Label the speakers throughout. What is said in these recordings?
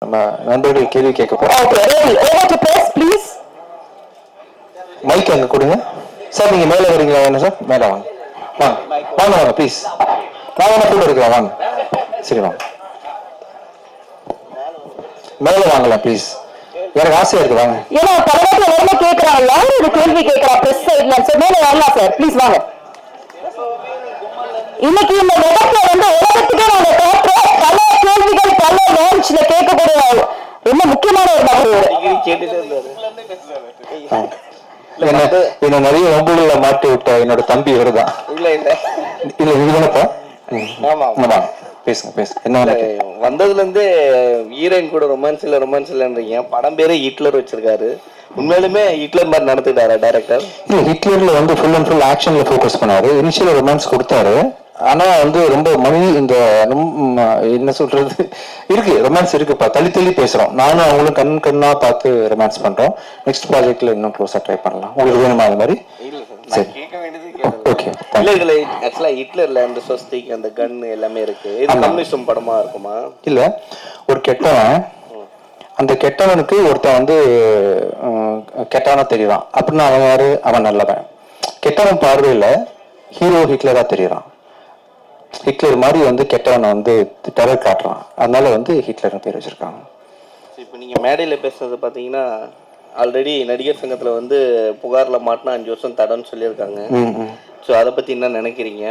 Speaker 1: நம்ம நண்பர்கள் கேள்வி கேட்க போறோம். மைக் அங்க கொடுங்க சார். நீங்க மேல வரீங்களா? என்ன சார் மேல வாங்க வாங்க வாங்க வாங்க ப்ளீஸ். நான் வேணா கூட இருக்கிறேன் வாங்க. சரி வாங்க மேல வாங்கலாம் ப்ளீஸ். எனக்கு ஆசையா இருக்கு வாங்க.
Speaker 2: ஏன்னா பலவாட்டி எல்லாருமே கேட்கறாங்க, யாரும் ஒரு கேள்வி கேட்கறா பிரஸ் சைட்ல. சார் மேல வரலாம் சார், ப்ளீஸ் வாங்க. இன்னைக்கு இந்த இடத்துல வந்து உலகத்துக்கே நாங்க காட்டுறோம் பல கேள்விகள் பல லான்ச்ல கேட்கக்கூடிய ரொம்ப முக்கியமான ஒரு நபர்.
Speaker 1: என்ன நிறைய வம்புகள்ல மாட்டி விட்ட என்னோட தம்பி இவருதான்.
Speaker 3: இல்ல இல்ல
Speaker 1: இல்ல இதுதானப்பா.
Speaker 3: ஆமா
Speaker 1: பேசுங்க பேசுங்க. என்ன
Speaker 3: வந்ததுல இருந்து ஹீரோயின் கூட ரொமான்ஸ் இல்லன்றீங்க. படம் பேரு ஹிட்லர் வச்சிருக்காரு. உண்மையிலுமே ஹிட்லர் மாதிரி நடந்துட்டாரா டைரக்டர்?
Speaker 1: இல்ல ஹிட்லர்ல வந்து ஃபுல் அண்ட் ஃபுல் ஆக்ஷன்ல ஃபோக்கஸ் பண்ணாரு. இனிஷியல் ரொமான்ஸ் கொடுத்தாரு. ஆனா வந்து ரொம்ப இந்த என்ன சொல்றது இருக்கு, ரொமான்ஸ் இருக்குப்பா. தள்ளி தள்ளி பேசுறோம். நானும் அவங்களும் கண்ணா பார்த்து ரொமான்ஸ் பண்றோம். நெக்ஸ்ட் ப்ராஜெக்ட்ல இன்னும் க்ளோஸா ட்ரை பண்ணலாம். உங்களுக்கு வேணுமா அது மாதிரி?
Speaker 3: ஹிட்லர்ல அந்த ஸ்வஸ்திக் அந்த கன் எல்லாமே இருக்கு. இது கம்யூனிசம் படமா இருக்குமா? இல்ல,
Speaker 1: ஒரு கெட்டவன், அந்த கெட்டவனுக்கு ஒருத்தன் வந்து கெட்டவனா தெரியறான் அப்படின்னா அவன் யாரு? அவன் நல்லவன். கெட்டவன் பார்வையில ஹீரோ ஹிட்லரா தெரியறான். ஹிட்லர் மாதிரி வந்து கெட்டவனை வந்து டெரர் காட்டுறான். அதனால வந்து ஹிட்லர் பேர் வச்சிருக்காங்க.
Speaker 3: இப்போ நீங்க மேடையில பேசுறது பாத்தீங்கன்னா ஆல்ரெடி நடிகர் சங்கத்துல வந்து புகார்ல மாட்டினா 5 வருஷம் தடன்னு சொல்லியிருக்காங்க. ஸோ அதை பத்தி என்ன நினைக்கிறீங்க?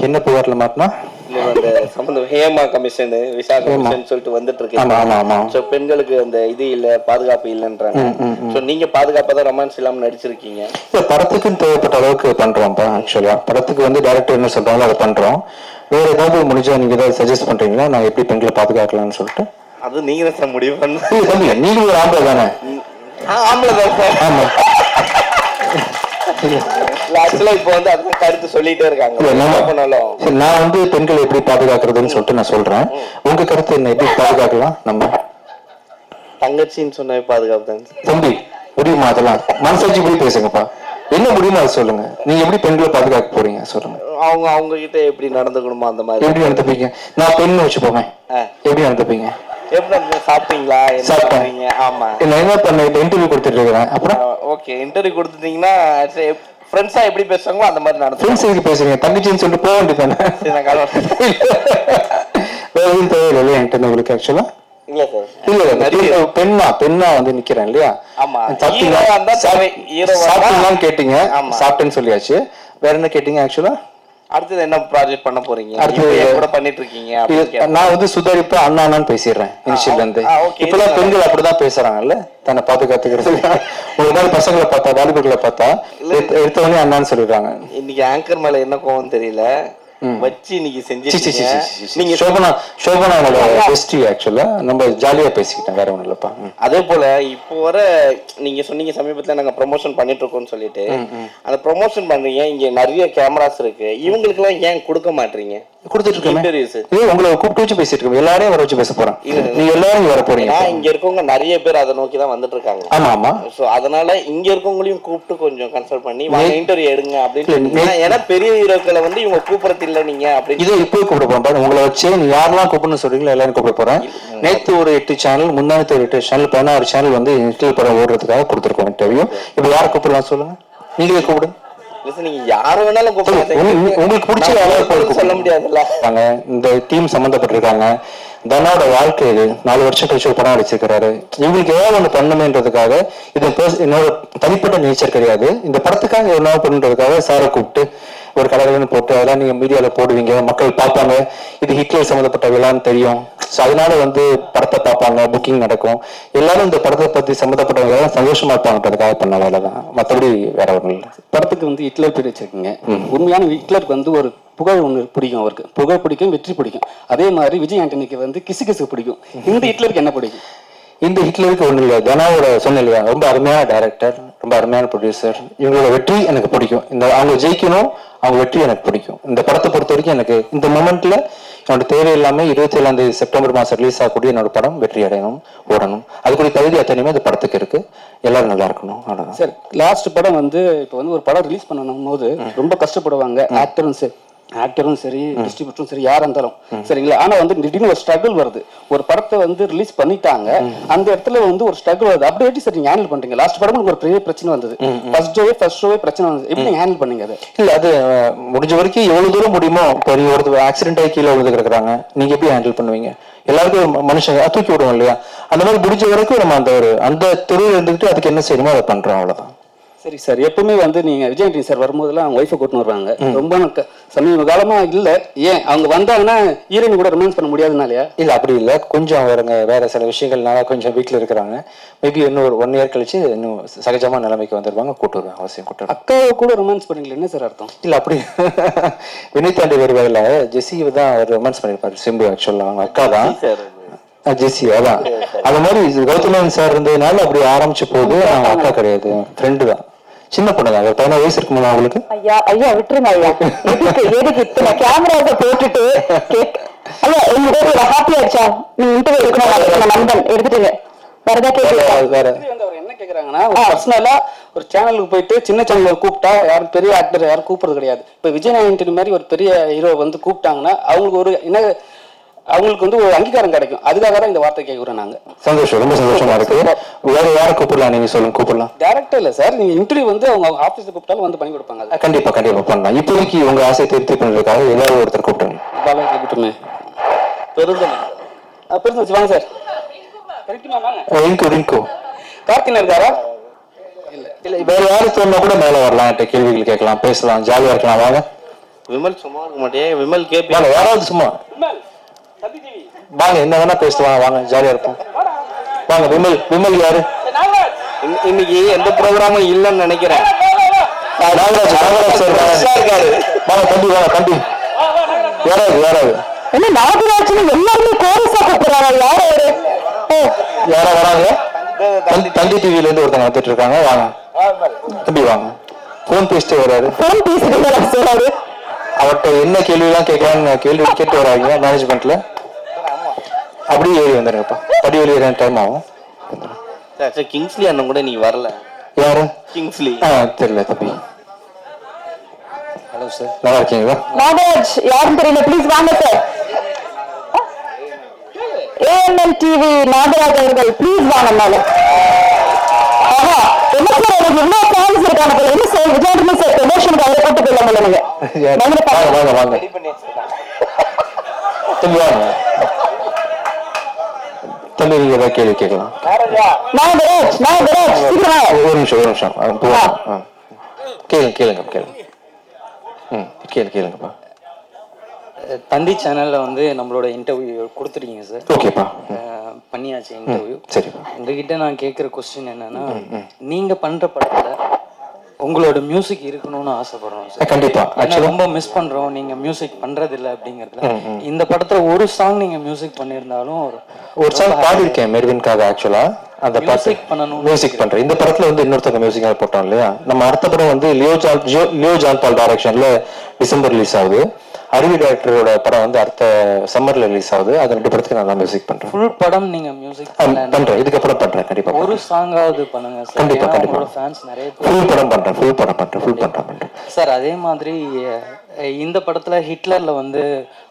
Speaker 1: என்ன புகார்ல மாட்டினா?
Speaker 3: இல்ல அந்த சம்பந்தம் ஹேமா கமிஷன் விசா கமிஷன் சொல்லிட்டு வந்துட்டு இருக்கு. ஸோ பெண்களுக்கு அந்த இது இல்ல, பாதுகாப்பு இல்லைன்றாங்க. ஸோ நீங்க பாதுகாப்பா தான் ரொமான்ஸ் இல்லாம நடிச்சிருக்கீங்க.
Speaker 1: படத்துக்குன்னு தேவைப்பட்ட அளவுக்கு பண்றோம்ப்பா. ஆக்சுவலா படத்துக்கு வந்து டைரக்டர் என்ன சொல்றாங்களோ அதை பண்றோம். வேற ஏதாவது முடிஞ்சா நீங்க ஏதாவது சஜஸ்ட் பண்றீங்களா? நான் எப்படி பெண்களை பாதுகாக்கலாம்னு சொல்லிட்டு
Speaker 3: அது நீங்க தான் முடிவு பண்ண.
Speaker 1: நீங்க ஒரு ஆம்பளை தானே?
Speaker 3: ஆம்பளை தான் சார். ஆமா. இப்போ வந்து அதுக்கு கருத்து சொல்லிட்டே இருக்காங்க.
Speaker 1: நான் வந்து பெண்களை எப்படி பாதுகாக்கிறதுன்னு சொல்லிட்டு நான் சொல்றேன். உங்க கருத்து என்ன? எப்படி பாதுகாக்கலாம்? நம்ம
Speaker 3: தங்கச்சின்னு சொன்ன பாதுகாப்பு தான்
Speaker 1: தம்பி. முடியுமா? அதெல்லாம் மனசாட்சி போய் பேசுங்கப்பா. என்ன முடியுமா அது சொல்லுங்க. நீங்க எப்படி பெண்களை பாதுகாக்க போறீங்க சொல்லுங்க.
Speaker 3: அவங்க கிட்ட எப்படி நடந்துக்கணுமா அந்த மாதிரி
Speaker 1: எப்படி நடந்துப்பீங்க? நான் பெண் வச்சு போவேன். எப்படி நடந்துப்பீங்க?
Speaker 3: சாப்பிட்டீங்களா? சாப்பிட்டீங்க. ஆமா,
Speaker 1: நான் என்ன பண்ண இன்டர்வியூ கொடுத்துட்டு இருக்கிறேன். அப்புறம்
Speaker 3: ஓகே, இன்டர்வியூ கொடுத்துட்டீங்கன்னா ஃப்ரெண்ட்ஸா எப்படி பேசுவாங்களோ அந்த மாதிரி நடந்து.
Speaker 1: ஃப்ரெண்ட்ஸ் எப்படி பேசுறீங்க? தங்கச்சின்னு சொல்லிட்டு போக வேண்டியதானே? வேற எதுவும் தேவையில்லை என்கிட்ட உங்களுக்கு ஆக்சுவலா.
Speaker 3: இல்ல சார்,
Speaker 1: இல்ல பெண்ணா வந்து நிக்கிறேன் இல்லையா?
Speaker 3: ஆமா,
Speaker 1: சாப்பிட்டீங்களான்னு கேட்டீங்க. சாப்பிட்டேன்னு சொல்லியாச்சு. வேற என்ன கேட்டீங்க ஆக்சுவலா?
Speaker 3: அடுத்தது என்ன ப்ராஜெக்ட் பண்ண போறீங்க? கூட பண்ணிட்டு இருக்கீங்க.
Speaker 1: நான் வந்து சுதாரிப்பா அண்ணான்னு பேசிடுறேன் இனிஷியல்ல இருந்து. இப்பெல்லாம் பெண்கள் அப்படிதான் பேசுறாங்கல்ல, தன்னை பாதுகாத்துக்கிறது. ஒரு மாதிரி பசங்களை பார்த்தா, வாலிபர்களை பார்த்தா எடுத்தவொடனே அண்ணான்னு சொல்லிடுறாங்க.
Speaker 3: இன்னைக்கு ஆங்கர் மேல என்ன கோவம் தெரியல வச்சு இன்னைக்கு செஞ்சு நீங்க
Speaker 1: சோபனாவோட பெஸ்டி ஆக்சுவலா நம்ம ஜாலியா பேசிக்கிட்டோம். வேற ஒண்ணும் இல்லப்பா.
Speaker 3: அதே போல இப்போ வர நீங்க சொன்னீங்க சமீபத்துல நாங்க ப்ரொமோஷன் பண்ணிட்டு இருக்கோம்னு சொல்லிட்டு, அந்த ப்ரொமோஷன் பண்றீங்க. இங்க நிறைய கேமராஸ் இருக்கு. இவங்களுக்கு எல்லாம் ஏன் கொடுக்க மாட்டீங்க?
Speaker 1: கொடுத்துட்டு இருக்கேன். உங்களை கூப்பிட்டு வச்சு பேசிட்டு இருக்கோம். எல்லாரையும் வர வச்சு பேச போறேன். நீங்க எல்லாரும் வர போறீங்க.
Speaker 3: இங்க இருக்கவங்க நிறைய பேர் அதை நோக்கி தான் வந்துட்டு இருக்காங்க.
Speaker 1: ஆமா ஆமா.
Speaker 3: சோ அதனால இங்க இருக்கவங்களையும் கூப்பிட்டு கொஞ்சம் கன்சல்ட் பண்ணி இன்டர்வியூ எடுங்க அப்படின்னு. ஏன்னா பெரிய ஹீரோக்களை வந்து இவங்க கூப்பிடறது இல்ல நீங்க அப்படி. இதை இப்போ கூப்பிட போறேன். உங்களை வச்சு நீ யாரெல்லாம் கூப்பிடணும்னு சொல்றீங்களோ எல்லாரும் கூப்பிட போறேன். நேற்று ஒரு 8 சேனல், முன்னாடி ஒரு 8 சேனல், 16 சேனல் வந்து இன்டர்வியூ படம் ஓடுறதுக்காக கொடுத்துருக்கோம் இன்டர்வியூ. இப்போ யாரை கூப்பிடலாம் சொல்லுங்க? நீங்களே கூப்பிடுங்க. நீங்க யார வேணாலும்
Speaker 1: உங்களுக்கு பிடிச்ச
Speaker 3: சொல்ல முடியாதுல்ல.
Speaker 1: இந்த டீம் சம்பந்தப்பட்டிருக்காங்க. தனோட வாழ்க்கை 4 வருஷம் கழிச்சு ஒரு படம் அடிச்சிருக்கிறாரு. இவங்களுக்கு ஏதாவது ஒண்ணு பண்ணுமேன்றதுக்காக, இது என்னோட தனிப்பட்ட நேச்சர் கிடையாது. இந்த படத்துக்காக என்ன பண்ணுறதுக்காக சாரை கூப்பிட்டு ஒரு கலகலன்னு போட்டு அதெல்லாம் நீங்க மீடியால போடுவீங்க, மக்கள் பார்ப்பாங்க. இது ஹிட்லர் சம்மந்தப்பட்ட விழான்னு தெரியும். ஸோ அதனால வந்து படத்தை பார்ப்பாங்க, புக்கிங் நடக்கும். எல்லாரும் இந்த படத்தை பத்தி சம்மந்தப்பட்டவங்க சந்தோஷமா இருப்பாங்கன்றதுக்காக பண்ண வேலை தான். மற்றபடி வேற ஒன்றும் இல்லை.
Speaker 4: படத்துக்கு வந்து ஹிட்லர் பேர் வச்சிருக்கீங்க. உண்மையான ஹிட்லருக்கு வந்து ஒரு புகழ் ஒன்று பிடிக்கும். அவருக்கு புகழ் பிடிக்கும், வெற்றி பிடிக்கும். அதே மாதிரி விஜய் ஆண்டனிக்கு வந்து கிசு பிடிக்கும். இந்த ஹிட்லருக்கு என்ன பிடிக்கும்?
Speaker 1: இந்த ஹிட்லருக்கு ஒன்றும் இல்லை. தனாவோட சொன்ன இல்லையா, ரொம்ப அருமையான டைரக்டர், ரொம்ப அருமையான ப்ரொடியூசர். இவங்களோட வெற்றி எனக்கு பிடிக்கும். அவங்க ஜெயிக்கணும், அவங்க வெற்றி எனக்கு பிடிக்கும். இந்த படத்தை பொறுத்த வரைக்கும் எனக்கு இந்த மொமெண்ட்ல என்னோட தேவையில்லாம 27ஆம் தேதி செப்டம்பர் மாசம் ரிலீஸ் ஆகக்கூடிய என்னோட படம் வெற்றி அடையணும், ஓடணும். அதுக்குரிய தகுதி அத்தனையுமே இந்த படத்துக்கு இருக்கு. எல்லாரும் நல்லா இருக்கணும். அவ்வளவுதான்
Speaker 4: சார். லாஸ்ட் படம் வந்து இப்போ வந்து ஒரு படம் ரிலீஸ் பண்ணணும் போது ரொம்ப கஷ்டப்படுவாங்க ஆக்டர்ஸ். ஆக்டரும் சரி டிஸ்ட்ரிபியூட்டரும் சரி யாரா இருந்தாலும் சரிங்களா. ஆனா வந்து திடீர்னு ஒரு ஸ்ட்ரகிள் வருது. ஒரு படத்தை வந்து ரிலீஸ் பண்ணிட்டாங்க, அந்த இடத்துல வந்து ஒரு ஸ்ட்ரகிள் வருது. அப்படி எப்படி சார் நீங்க ஹேண்டில் பண்றீங்க? லாஸ்ட் படம் ஒரு பெரிய பிரச்சனை வந்தது, ஃபர்ஸ்ட் ஷோவே பிரச்சனை வந்தது, எப்படி நீங்க ஹேண்டில் பண்ணீங்க அது?
Speaker 1: இல்ல அது முடிஞ்ச வரைக்கும் எவ்வளவு தூரம் முடியுமோ. பெரிய ஒரு ஆக்சிடென்ட் ஆகி கீழே விழுந்து கிடக்குறாங்க, நீங்க எப்படி ஹேண்டில் பண்ணுவீங்க? எல்லாருக்கும் மனுஷங்க தூக்கி விடுவோம் இல்லையா, அந்த மாதிரி முடிஞ்ச வரைக்கும் நம்ம அந்த தெருவில் இருந்துட்டு அதுக்கு என்ன செய்யணுமோ அதை பண்றோம், அவ்வளவுதான்.
Speaker 4: சரி சார், எப்பவுமே வந்து நீங்க விஜய் ஆண்டனி சார் வரும்போதெல்லாம் அவங்க ஒய்ஃபை கூட்டின்னு வருவாங்க. ரொம்ப சமீப காலமா இல்ல, ஏன் அவங்க வந்தாங்கன்னா ஹீரோயின் கூட ரொமான்ஸ் பண்ண முடியாதுனாலயா? இல்ல அப்படி இல்ல, கொஞ்சம் வேற சில விஷயங்கள்னால கொஞ்சம் வீட்டுல இருக்கிறாங்க. மேபி இன்னும் ஒரு 1 year கழிச்சு இன்னும் சகஜமா நிலைமைக்கு வந்துருவாங்க, கூட்டு வருவாங்க, அவசியம் கூட்டு வருவாங்க. அக்காவை கூட ரொமான்ஸ் பண்ணீங்களா? என்ன சார் அர்த்தம்?
Speaker 1: இல்ல அப்படி வினைத்தாண்டி வருவாயில ஜெஸி தான் ரொமான்ஸ் பண்ணிருப்பாரு சிம்பு. ஆக்சுவலா அவங்க அக்கா தான் ஜெஸி. அதான் அது மாதிரி கௌதமன் சார் இருந்ததுனால அப்படி ஆரம்பிச்சு போகுது. அவங்க அக்கா கிடையாது, ஃப்ரெண்டு தான். சின்ன பொண்ணு தான், 16 வயசு இருக்குமா அவங்களுக்கு?
Speaker 2: ஐயா ஐயா விட்டுருங்க ஐயா, எதுக்கு இத்தனை கேமராவை போட்டுட்டு ஐயா உங்க பேர் ஹாப்பி ஆச்சா? நீங்க இன்டர்வியூ எடுக்கணும், நண்பன் எடுத்துட்டு வேறதா கேட்க
Speaker 1: வேற
Speaker 4: அவர் என்ன கேக்குறாங்கன்னா, பர்சனலா ஒரு சேனலுக்கு போயிட்டு சின்ன சேனல் கூப்பிட்டா யாரும் பெரிய ஆக்டர் யாரும் கூப்பிடுறது கிடையாது. இப்ப விஜய் ஆண்டனி மாதிரி ஒரு பெரிய ஹீரோ வந்து கூப்பிட்டாங்கன்னா அவங்களுக்கு ஒரு என்ன, அவங்களுக்கு வந்து ஒரு அங்கீகாரம் கிடைக்கும். அதுக்காக தான் இந்த வார்த்தை கேட்குறோம் நாங்க.
Speaker 1: சந்தோஷம், ரொம்ப சந்தோஷமா இருக்கு. வேற யாரை கூப்பிடலாம் நீங்க சொல்லுங்க? கூப்பிடலாம்.
Speaker 4: டேரக்டா இல்ல சார், நீங்க இன்டர்வியூ வந்து அவங்க ஆபீஸ்ல கூப்பிட்டாலும் வந்து பண்ணி கொடுப்பாங்க.
Speaker 1: கண்டிப்பா கண்டிப்பா பண்ணலாம். இப்போதைக்கு உங்க ஆசையை திருப்தி பண்றதுக்காக எல்லாரும் ஒருத்தர் கூப்பிட்டுங்க.
Speaker 4: பாலாஜி கூப்பிட்டுமே பெருந்தன் வாங்க சார்.
Speaker 1: ரிங்கு
Speaker 4: கார்த்தினா இருக்காரா?
Speaker 1: இல்ல வேற யாரும் தோணுனா கூட மேல வரலாம், கேள்விகள் கேட்கலாம், பேசலாம், ஜாலியா இருக்கலாம். வாங்க.
Speaker 3: விமல் சும்மா இருக்க மாட்டே, விமல் கேப்பி
Speaker 1: யாராவது சும்மா வாங்க, என்ன வேணா பேசுவாங்க, வாங்க ஜாலியா இருப்போம். வாங்க. விமல் யாரு?
Speaker 3: இன்னைக்கு எந்த ப்ரோக்ராமும் இல்லைன்னு நினைக்கிறேன்.
Speaker 1: நாகராஜ் சார் இருக்காரு. வாங்க தம்பி, வாங்க தம்பி. யாராவது
Speaker 2: என்ன நாகராஜ் எல்லாருமே கோரஸா கூப்பிடுறாங்க.
Speaker 1: யாரா வராங்க? தந்தி டிவில இருந்து ஒருத்தங்க வந்துட்டு இருக்காங்க. வாங்க தம்பி வாங்க. போன் பேசிட்டு வராரு.
Speaker 2: போன் பேசிட்டு சொல்றாரு.
Speaker 1: அவர்கிட்ட என்ன கேள்வி எல்லாம் கேட்கலான்னு கேள்வி கேட்டு வராங்க மேனேஜ்மெண்ட்ல. அப்படியே ஏறி வந்துருங்கப்பா, படி வெளியே டைம் ஆகும்.
Speaker 3: கிங்ஸ்லி அண்ணன் கூட நீ வரல.
Speaker 1: யாரு?
Speaker 3: கிங்ஸ்லி.
Speaker 1: தெரியல தம்பி.
Speaker 4: ஹலோ சார்,
Speaker 1: நல்லா இருக்கீங்களா?
Speaker 2: நாகராஜ் யாரும் தெரியல, ப்ளீஸ் வாங்க சார். ANN TV நாகராஜ் அவர்கள் ப்ளீஸ் வாங்க. மேல ஆஹா என்ன சார், எனக்கு இவ்வளோ ஃபேன்ஸ் இருக்காங்க. என்ன சார் விஜய் ஆண்டனி சார் ப்ரமோஷனுக்கு அவரை போட்டு போயிடலாம்ல நீங்க?
Speaker 1: வாங்க தம்பி, வாங்க தம்பி. நீங்க ஏதாவது கேள்வி கேட்கலாம்.
Speaker 2: நாகராஜ் சீக்கிரம்
Speaker 1: ஒரு நிமிஷம் கேளுங்கப்பா.
Speaker 5: தந்தி சேனல்ல வந்து நம்மளோட இன்டர்வியூ கொடுத்துருக்கீங்க சார்.
Speaker 1: ஓகேப்பா,
Speaker 5: பண்ணியாச்சு இன்டர்வியூ.
Speaker 1: சரிப்பா.
Speaker 5: உங்ககிட்ட நான் கேட்குற கொஸ்டின் என்னன்னா, நீங்க பண்ற படத்துல உங்களோட மியூசிக் இருக்கணும்னு ஆசைப்படுறோம் சார்.
Speaker 1: கண்டிப்பா.
Speaker 5: ரொம்ப மிஸ் பண்றோம், நீங்க மியூசிக் பண்றது இல்ல அப்படிங்கறதுல. இந்த படத்துல ஒரு சாங் நீங்க மியூசிக் பண்ணிருந்தாலும்
Speaker 1: ஒரு சாங் பாடிருக்கேன் மெர்வின்காக. ஆக்சுவலா அந்த
Speaker 5: மியூசிக் பண்ணணும்,
Speaker 1: மியூசிக் பண்றேன். இந்த படத்துல வந்து இன்னொருத்தங்க மியூசிக் போட்டோம் இல்லையா. நம்ம அடுத்த படம் வந்து லியோ ஜான் பால் டைரக்ஷன்ல டிசம்பர் ரிலீஸ் ஆகுது. அருவி டைரக்டரோட படம் வந்து அடுத்த சம்மர்ல ரிலீஸ் ஆகுது. அது 2 படத்துக்கு நான் தான் மியூசிக் பண்றேன்.
Speaker 5: ஃபுல் படம் நீங்க மியூசிக்
Speaker 1: பண்றேன், இதுக்கப்புறம் பண்றேன் கண்டிப்பா.
Speaker 5: ஒரு சாங்காவது பண்ணுங்க சார்.
Speaker 1: கண்டிப்பா
Speaker 5: உங்களோட ஃபேன்ஸ் நிறைய பேர்.
Speaker 1: ஃபுல் படம் பண்றேன்
Speaker 5: சார். அதே மாதிரி இந்த படத்துல ஹிட்லர்ல வந்து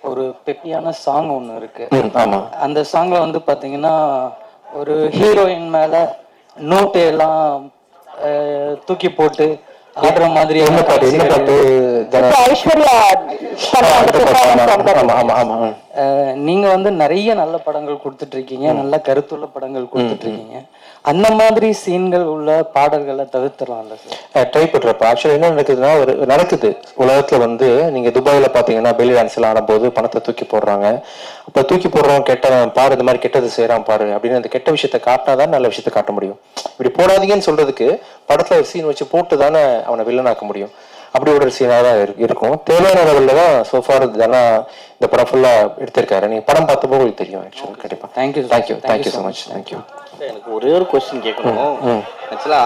Speaker 5: ஒரு பெப்பியான சாங் ஒண்ணு இருக்கு.
Speaker 1: ஆமா.
Speaker 5: அந்த சாங்ல வந்து பாத்தீங்கன்னா ஒரு ஹீரோயின் மேல நோட்டு எல்லாம் தூக்கி போட்டு ஆடுற மாதிரி.
Speaker 1: என்ன பாட்டு?
Speaker 2: ஐஸ்வர்யா
Speaker 5: நீங்க வந்து நிறைய நல்ல படங்கள் கொடுத்துட்டு இருக்கீங்க, நல்ல கருத்துள்ள படங்கள் கொடுத்துட்டு இருக்கீங்க. அந்த மாதிரி சீன்கள் உள்ள பாடல்களை தவிர்த்துடலாம்ல சார்?
Speaker 1: ட்ரை பண்றப்ப ஆக்சுவலி என்ன நடக்குதுன்னா, நடக்குது உலகத்துல வந்து. நீங்க துபாயில பாத்தீங்கன்னா பெலி டான்ஸ் எல்லாம் ஆடும்போது பணத்தை தூக்கி போடுறாங்க. அப்ப தூக்கி போடுறவங்க கெட்டவன் பாரு, இந்த மாதிரி கெட்டது செய்யறான் பாரு அப்படின்னு அந்த கெட்ட விஷயத்த காட்டினாதான் நல்ல விஷயத்த காட்ட முடியும். இப்படி போடாதீங்கன்னு சொல்றதுக்கு படத்துல ஒரு சீன் வச்சு போட்டு தானே அவனை வில்லனாக்க முடியும். அப்படி ஒரு சீனாக தான் இருக்கும். தேவையான லெவலில் தான் சோஃபார் இதெல்லாம் இந்த படம் ஃபுல்லா எடுத்திருக்காரு. நீங்க படம் பார்த்தப்போ உங்களுக்கு தெரியும். ஆக்சுவலி கண்டிப்பா. Thank you so much. தேங்க்யூ.
Speaker 3: எனக்கு ஒரே ஒரு கொஸ்டின் கேட்கணும். ஆக்சுவலா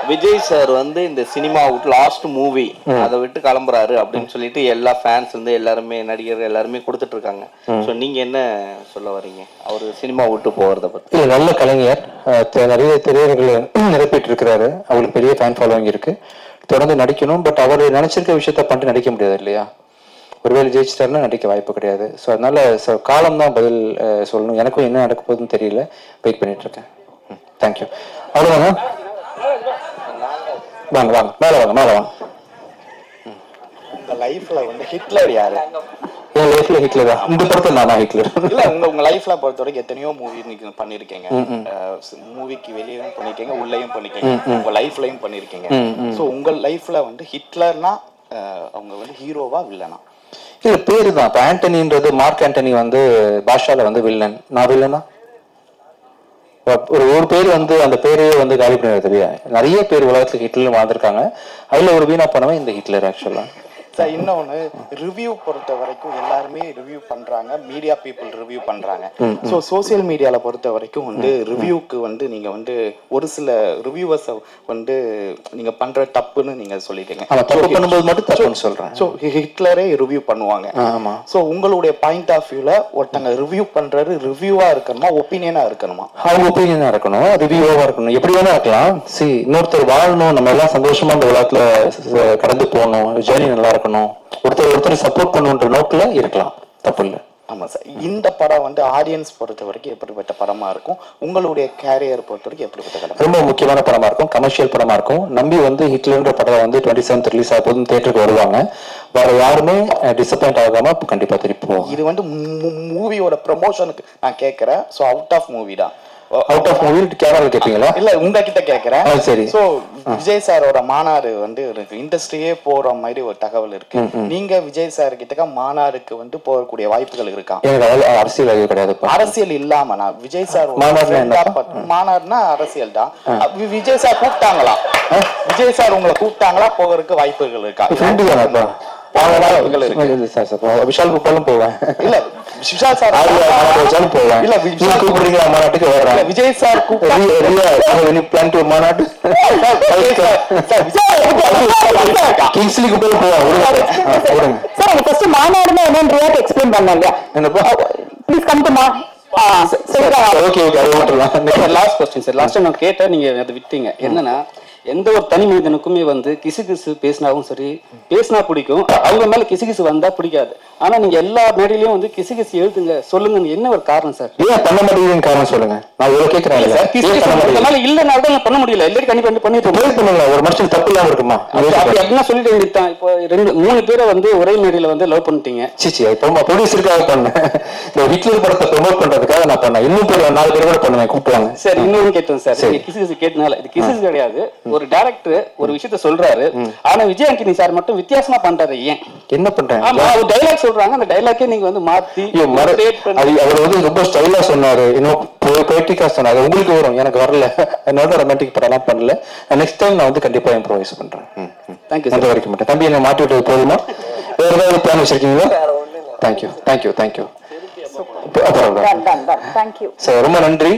Speaker 3: விஜய் சார் வந்து இந்த சினிமா விட்டு லாஸ்ட் மூவி அதை விட்டு கிளம்புறாரு அப்படின்னு சொல்லிட்டு எல்லா ஃபேன்ஸ் வந்து எல்லாருமே நடிகர்கள் எல்லாருமே கொடுத்துட்டு இருக்காங்க. ஸோ நீங்க என்ன சொல்ல வரீங்க அவர் சினிமா விட்டு போறத பத்தி?
Speaker 1: இல்லை, நல்ல கலைஞர், நிறைய திரையரங்களை நிரப்பிட்டு இருக்கிறாரு. அவங்களுக்கு பெரிய ஃபேன் ஃபாலோவிங் இருக்கு. தொடர்ந்து நடிக்கணும். பட் அவர் நினைச்சிருக்க விஷயத்த பண்ணிட்டு நடிக்க முடியாது இல்லையா. ஒருவேளை ஜெயிச்சிட்டாருன்னா நடிக்க வாய்ப்பு கிடையாது. ஸோ அதனால காலம் தான் பதில் சொல்லணும். எனக்கும் என்ன நடக்க போகுதுன்னு தெரியல, வெயிட் பண்ணிட்டு இருக்கேன். தேங்க்யூ. அவ்வளோதாங்க. வாங்க வாங்க மேலே வாங்க மேலே வாங்க.
Speaker 6: லைஃப்ல வந்து ஹிட்லர் யாரு?
Speaker 1: என் லைஃப்ல ஹிட்லர் தான். இந்த படத்தில் நான் ஹிட்லர்
Speaker 6: இல்ல, உங்க லைஃப்ல பொறுத்த வரைக்கும் எத்தனையோ மூவி நீங்க பண்ணிருக்கீங்க. மூவிக்கு வெளியும் பண்ணிருக்கீங்க, உள்ளேயும் பண்ணிருக்கீங்க, உங்க லைஃப்லயும் பண்ணிருக்கீங்க. சோ உங்க லைஃப்ல வந்து ஹிட்லர்னா அவங்க வந்து ஹீரோவா வில்லனா?
Speaker 1: இல்ல பேரு தான். இப்போ ஆண்டனின்றது மார்க் ஆண்டனி வந்து பாஷால வந்து வில்லன், நான் வில்லனா? ஒரு பேர் வந்து அந்த பேரையே வந்து காலி பண்ண தெரியா. நிறைய பேர் உலகத்துல ஹிட்லர் வாழ்ந்திருக்காங்க. அதுல ஒரு வீணா பண்ணவன் இந்த ஹிட்லர் ஆக்சுவலா.
Speaker 6: சார் இன்னொன்று, ரிவ்யூ பொறுத்த வரைக்கும் எல்லாருமே ரிவ்யூ பண்றாங்க, மீடியா பீப்புள் ரிவ்யூ பண்றாங்க. ஸோ சோசியல் மீடியாவில் பொறுத்த வரைக்கும் வந்து ரிவ்யூக்கு வந்து நீங்க வந்து ஒரு சில ரிவ்யூவர்ஸை வந்து நீங்க பண்ற தப்புன்னு நீங்க சொல்லிட்டீங்க.
Speaker 1: தப்பு பண்ணும்போது மட்டும் தப்புன்னு சொல்றேன்.
Speaker 6: ஸோ ஹிட்லரே ரிவ்யூ பண்ணுவாங்க.
Speaker 1: ஆமா.
Speaker 6: ஸோ உங்களுடைய பாயிண்ட் ஆஃப் வியூல ஒருத்தங்க ரிவ்யூ பண்றது ரிவ்யூவா இருக்கணுமா, ஒப்பீனியனா இருக்கணுமா?
Speaker 1: அவங்க ஒப்பீனியனா இருக்கணும், ரிவ்யூவா இருக்கணும், எப்படி வேணா இருக்கலாம். இன்னொருத்தர் வாழணும், நம்ம எல்லாம் சந்தோஷமா அந்த உலகத்துல கடந்து போகணும், ஜேர்னி நல்லா இருக்கணும், ஒருத்தர் சப்போர்ட் பண்ணுன்ற நோக்கில் இருக்கலாம், தப்பு இல்லை.
Speaker 6: ஆமா சார். இந்த படம் வந்து ஆடியன்ஸ் பொறுத்த வரைக்கும் எப்படிப்பட்ட படமா இருக்கும்? உங்களுடைய கேரியர் பொறுத்த வரைக்கும் எப்படிப்பட்ட படம்?
Speaker 1: ரொம்ப முக்கியமான படமா இருக்கும், கமர்ஷியல் படமா இருக்கும். நம்பி வந்து ஹிட்லர்ன்ற படம் வந்து 27th ரிலீஸ் ஆகும், தியேட்டருக்கு வருவாங்க. வேற யாருமே டிசப்பாயிண்ட் ஆகாம கண்டிப்பா திருப்பி போவோம்.
Speaker 6: இது வந்து மூவியோட ப்ரமோஷனுக்கு நான் கேட்கறேன். ஸோ அவுட் ஆஃப் மூவி தான்.
Speaker 1: அவுட் ஆஃப் மூவி கேமரா கேட்பீங்களா?
Speaker 6: இல்ல, உங்ககிட்ட கேட்கறேன்.
Speaker 1: சரி.
Speaker 6: சோ விஜய் சாரோட மாநாடு வந்து இண்டஸ்ட்ரியே போற மாதிரி ஒரு தகவல் இருக்கு. நீங்க விஜய் சார் கிட்ட மாநாடுக்கு வந்து போகக்கூடிய வாய்ப்புகள் இருக்கா?
Speaker 1: அரசியல் கிடையாது.
Speaker 6: அரசியல் இல்லாம நான் விஜய் சார் மாநாடுனா அரசியல் தான். விஜய் சார் கூப்பிட்டாங்களா? விஜய் சார் உங்களை கூப்பிட்டாங்களா? போகிறதுக்கு வாய்ப்புகள் இருக்கா?
Speaker 1: விஷால் கூப்பிட்டாலும் போவேன்.
Speaker 6: இல்ல விஷால் சார்
Speaker 1: போவேன். இல்ல கூப்பிடுறீங்க மாநாட்டுக்கு வரேன். விஜய் சார் கூப்பிட்டு மாநாட்டு கிங்ஸ்லி கூப்பிட்டு போவேன்.
Speaker 2: மாநாடுனா என்னன்னு எக்ஸ்பிளைன் பண்ணாங்க. ப்ளீஸ் கம் டு மா.
Speaker 4: ஓகே ஓகே, அது விட்டுறலாம். Last question sir. Last time நான் கேட்டா நீங்க அதை விட்டீங்க. என்னன்னா, எந்த ஒரு தனி மனிதனுக்குமே வந்து கிசு பேசினாவும் சரி, பேசினா பிடிக்கும், அவங்க மேல கிசு வந்தா பிடிக்காது. ஆனா நீங்க எல்லா மேடையிலயும் வந்து கிசு எழுதுங்க சொல்லுங்க, என்ன ஒரு காரணம் சார்?
Speaker 1: ஏன் பண்ண மாட்டேங்குதுன்னு காரணம் சொல்லுங்க. நான் இவ்வளவு கேட்கிறேன் சார்.
Speaker 4: இல்லனால பண்ண முடியல. எல்லாரும் கண்டிப்பா பண்ணிட்டு
Speaker 1: பண்ணுங்க. ஒரு மனுஷன் தப்பு இல்லாம இருக்குமா?
Speaker 4: அப்படி அப்படின்னா சொல்லிட்டு வேண்டியதுதான். இப்போ 2-3 பேரை வந்து ஒரே மேடையில வந்து லவ் பண்ணிட்டீங்க.
Speaker 1: சிச்சி, இப்போ ப்ரொடியூசருக்காக பண்ணேன். இந்த ஹிட்லர் படத்தை ப்ரொமோட் பண்றதுக்காக நான் பண்ணேன். இன்னும் 4 பேர் கூட பண்ணுவேன், கூப்பிடுவாங்க.
Speaker 4: சரி, இன்னொன்னு கேட்டோம் சார். கிசு கேட்டனால இது கிசு கிடையாது. ஒரு டைரக்டர் ஒரு விஷயத்த சொல்றாரு, ஆனா விஜய் ஆண்டனி சார் மட்டும் வித்தியாசமா பண்றாரு. ஏன் என்ன பண்றாங்க? ஆமா, ஒரு டைலாக் சொல்றாங்க, அந்த டைலாக்கே நீங்க வந்து மாத்தி
Speaker 1: அவர் வந்து ரொம்ப ஸ்டைலா சொன்னாரு, இன்னும் பொய்டிக்கா சொன்னாரு. உங்களுக்கு வரும், எனக்கு வரல. அதனால ரொமான்டிக் படம் பண்ணல. நெக்ஸ்ட் டைம் நான் வந்து கண்டிப்பா இம்ப்ரோவைஸ் பண்றேன்.
Speaker 4: தேங்க்யூ.
Speaker 1: அந்த வரைக்கும் மட்டும் தம்பி என்ன மாட்டி விட்டது போதுமா? வேற ஏதாவது பிளான் வச்சிருக்கீங்களா? தேங்க்யூ. சார் ரொம்ப நன்றி.